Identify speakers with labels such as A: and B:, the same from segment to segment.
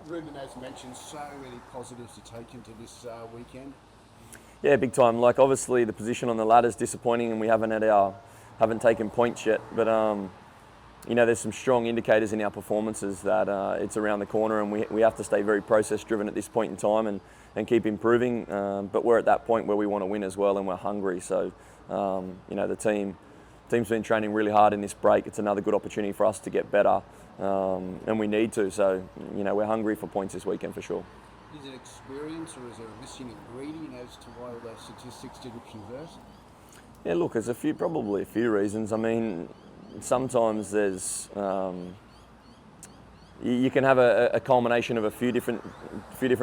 A: Ruben, as mentioned, so many positives to take into this weekend.
B: Yeah, big time. Like obviously the position on the ladder is disappointing, and we haven't taken points yet. But there's some strong indicators in our performances that it's around the corner, and we have to stay very process driven at this point in time and keep improving. But we're at that point where we want to win as well, and we're hungry. So the team's been training really hard in this break. It's another good opportunity for us to get better, and we need to. So we're hungry for points this weekend for sure.
A: Is it experience or is there a missing ingredient as to why all those statistics didn't convert?
B: Yeah, look, there's probably a few reasons. I mean, sometimes there's you can have a culmination of a few different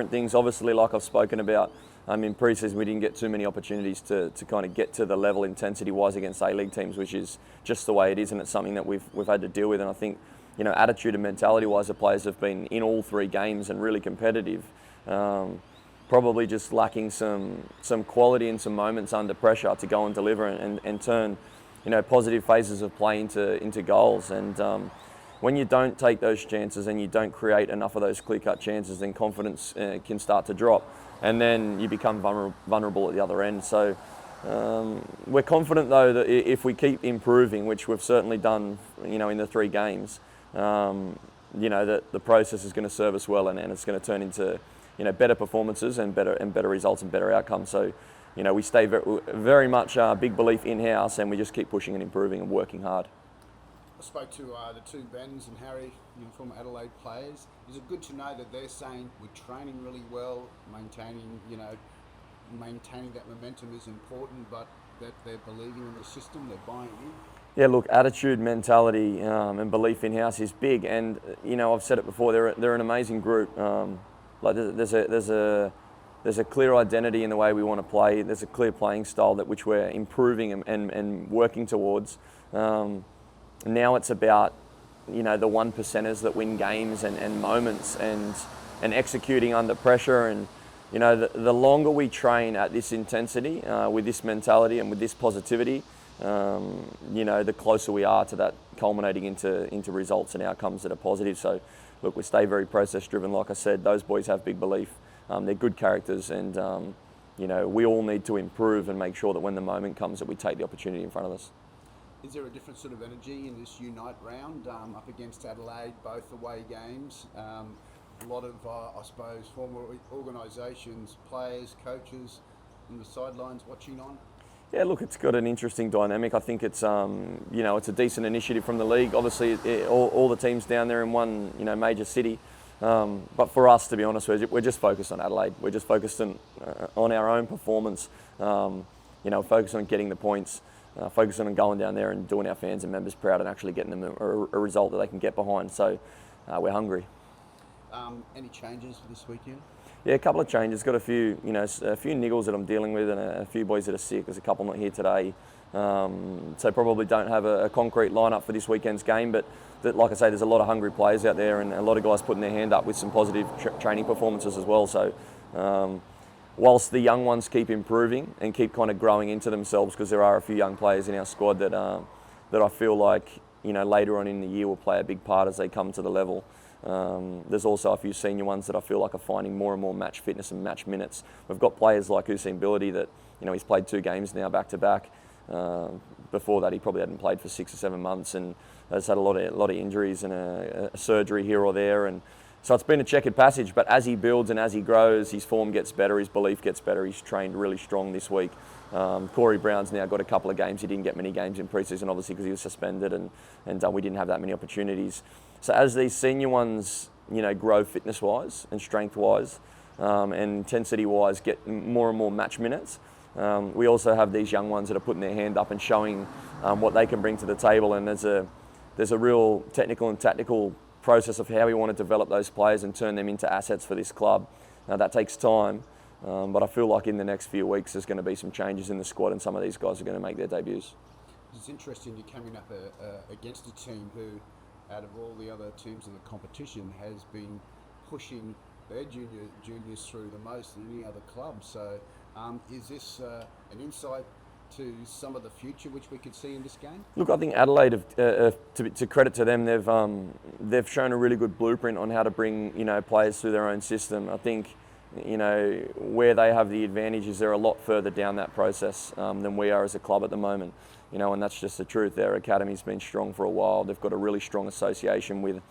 B: things. Obviously, like I've spoken about, in pre-season we didn't get too many opportunities to kind of get to the level intensity-wise against A-League teams, which is just the way it is, and it's something that we've had to deal with. And I think attitude and mentality-wise, the players have been in all three games and really competitive. Probably just lacking some quality and some moments under pressure to go and deliver and turn positive phases of play into goals. And when you don't take those chances and you don't create enough of those clear-cut chances, then confidence can start to drop, and then you become vulnerable at the other end. So we're confident though that if we keep improving, which we've certainly done in the three games, that the process is going to serve us well, and it's going to turn into better performances and better results and better outcomes. So, we stay very much big belief in-house, and we just keep pushing and improving and working hard.
A: I spoke to the two Bens and Harry, former Adelaide players. Is it good to know that they're saying we're training really well, maintaining that momentum is important, but that they're believing in the system, they're buying in?
B: Yeah, look, attitude, mentality, and belief in-house is big, and I've said it before. They're an amazing group. There's a clear identity in the way we want to play. There's a clear playing style which we're improving and working towards. Now it's about the one percenters that win games and moments and executing under pressure. And the longer we train at this intensity with this mentality and with this positivity, the closer we are to that culminating into results and outcomes that are positive. So look, we stay very process driven. Like I said, those boys have big belief. They're good characters, and we all need to improve and make sure that when the moment comes that we take the opportunity in front of us.
A: Is there a different sort of energy in this Unite round up against Adelaide, both away games? A lot of, I suppose, former organisations, players, coaches on the sidelines watching on?
B: Yeah, look, it's got an interesting dynamic. I think it's it's a decent initiative from the league. Obviously, all the teams down there in one major city. But for us, to be honest, we're just focused on Adelaide. We're just focused on our own performance. Focused on getting the points. Focusing on going down there and doing our fans and members proud and actually getting them a result that they can get behind. So we're hungry.
A: Any changes for this weekend?
B: Yeah, a couple of changes. Got a few niggles that I'm dealing with, and a few boys that are sick. There's a couple not here today, so probably don't have a concrete lineup for this weekend's game. But like I say, there's a lot of hungry players out there, and a lot of guys putting their hand up with some positive training performances as well. So, whilst the young ones keep improving and keep kind of growing into themselves, because there are a few young players in our squad that I feel like later on in the year will play a big part as they come to the level. There's also a few senior ones that I feel like are finding more and more match fitness and match minutes. We've got players like Isuzu that he's played 2 games now back to back. Before that, he probably hadn't played for 6 or 7 months, and has had a lot of injuries and a surgery here or there. And so it's been a checkered passage. But as he builds and as he grows, his form gets better, his belief gets better. He's trained really strong this week. Corey Brown's now got a couple of games. He didn't get many games in pre-season, obviously, because he was suspended, and we didn't have that many opportunities. So as these senior ones, grow fitness-wise and strength-wise and intensity-wise, get more and more match minutes, we also have these young ones that are putting their hand up and showing what they can bring to the table. And there's a real technical and tactical process of how we want to develop those players and turn them into assets for this club. That takes time, but I feel like in the next few weeks there's going to be some changes in the squad, and some of these guys are going to make their debuts.
A: It's interesting you're coming up against a team who, out of all the other teams in the competition, has been pushing their juniors through the most than any other club. So is this an insight to some of the future which we could see in this game?
B: Look, I think Adelaide, to credit to them, they've shown a really good blueprint on how to bring players through their own system. I think where they have the advantage is they're a lot further down that process than we are as a club at the moment. And that's just the truth. Their academy's been strong for a while. They've got a really strong association with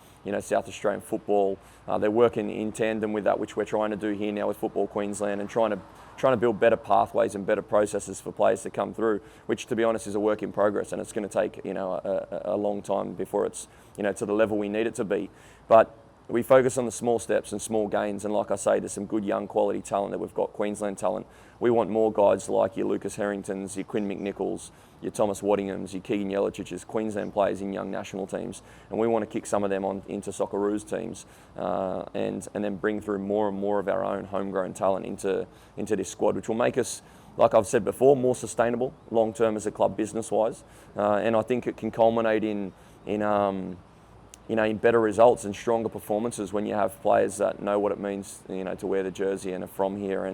B: South Australian football. They're working in tandem with that, which we're trying to do here now with Football Queensland, and trying to build better pathways and better processes for players to come through, which, to be honest, is a work in progress, and it's going to take a long time before it's to the level we need it to be. But we focus on the small steps and small gains, and like I say, there's some good young quality talent that we've got, Queensland talent. We want more guys like your Lucas Harringtons, your Quinn McNichols, your Thomas Waddinghams, your Keegan Yelicich's, Queensland players in young national teams, and we want to kick some of them on into Socceroos teams, and then bring through more and more of our own homegrown talent into this squad, which will make us, like I've said before, more sustainable long term as a club business-wise, and I think it can culminate in better results and stronger performances when you have players that know what it means, to wear the jersey and are from here.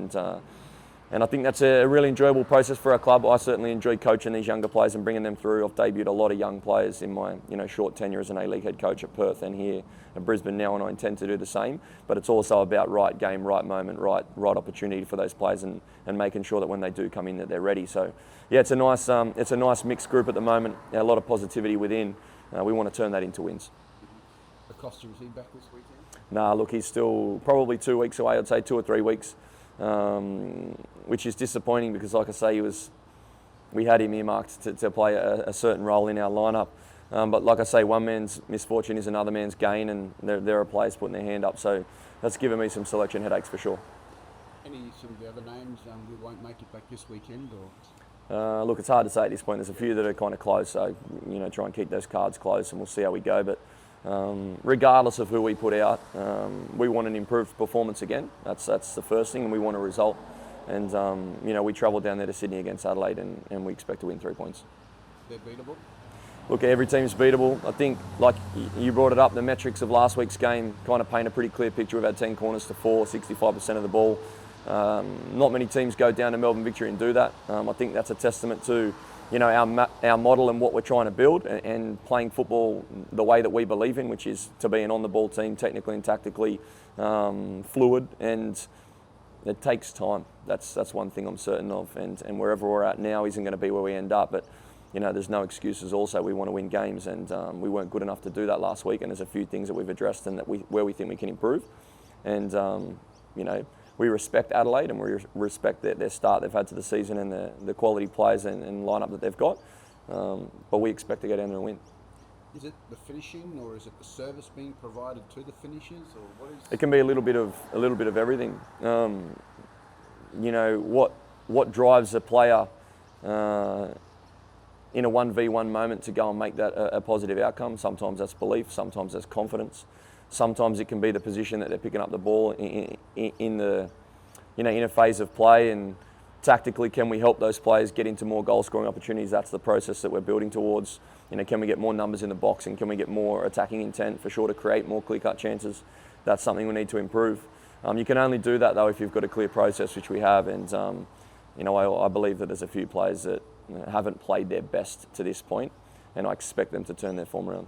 B: And I think that's a really enjoyable process for our club. I certainly enjoy coaching these younger players and bringing them through. I've debuted a lot of young players in my short tenure as an A-League head coach at Perth and here at Brisbane now, and I intend to do the same. But it's also about right game, right moment, right opportunity for those players, and making sure that when they do come in that they're ready. So yeah, it's a nice mixed group at the moment. A lot of positivity within. We want to turn that into wins.
A: Acosta, is he back this weekend?
B: Nah, look, he's still probably 2 weeks away. I'd say 2 or 3 weeks, which is disappointing because, like I say, we had him earmarked to play a certain role in our lineup. But like I say, one man's misfortune is another man's gain, and there are players putting their hand up. So that's given me some selection headaches for sure.
A: Some of the other names we won't make it back this weekend, or?
B: Look, it's hard to say at this point. There's a few that are kind of close, so try and keep those cards close, and we'll see how we go. But regardless of who we put out, we want an improved performance again. That's the first thing, and we want a result. And we travel down there to Sydney against Adelaide, and we expect to win 3 points.
A: They're beatable?
B: Look, every team's beatable. I think, like you brought it up, the metrics of last week's game kind of paint a pretty clear picture. We've had 10 corners to 4, 65% of the ball. Not many teams go down to Melbourne Victory and do that. I think that's a testament to our model and what we're trying to build, and playing football the way that we believe in, which is to be an on-the-ball team, technically and tactically fluid, and it takes time. That's one thing I'm certain of, and wherever we're at now isn't going to be where we end up, but there's no excuses also. We want to win games, and we weren't good enough to do that last week, and there's a few things that we've addressed and where we think we can improve, and we respect Adelaide, and we respect their start they've had to the season and the quality players and lineup that they've got. But we expect to go down there and win.
A: Is it the finishing, or is it the service being provided to the finishers, or what is?
B: It can be a little bit of everything. What drives a player in a 1v1 moment to go and make that a positive outcome? Sometimes that's belief. Sometimes that's confidence. Sometimes it can be the position that they're picking up the ball in a phase of play, and tactically, can we help those players get into more goal scoring opportunities? That's the process that we're building towards. Can we get more numbers in the box, and can we get more attacking intent, for sure, to create more clear-cut chances? That's something we need to improve. You can only do that though if you've got a clear process, which we have, and I believe that there's a few players that haven't played their best to this point, and I expect them to turn their form around.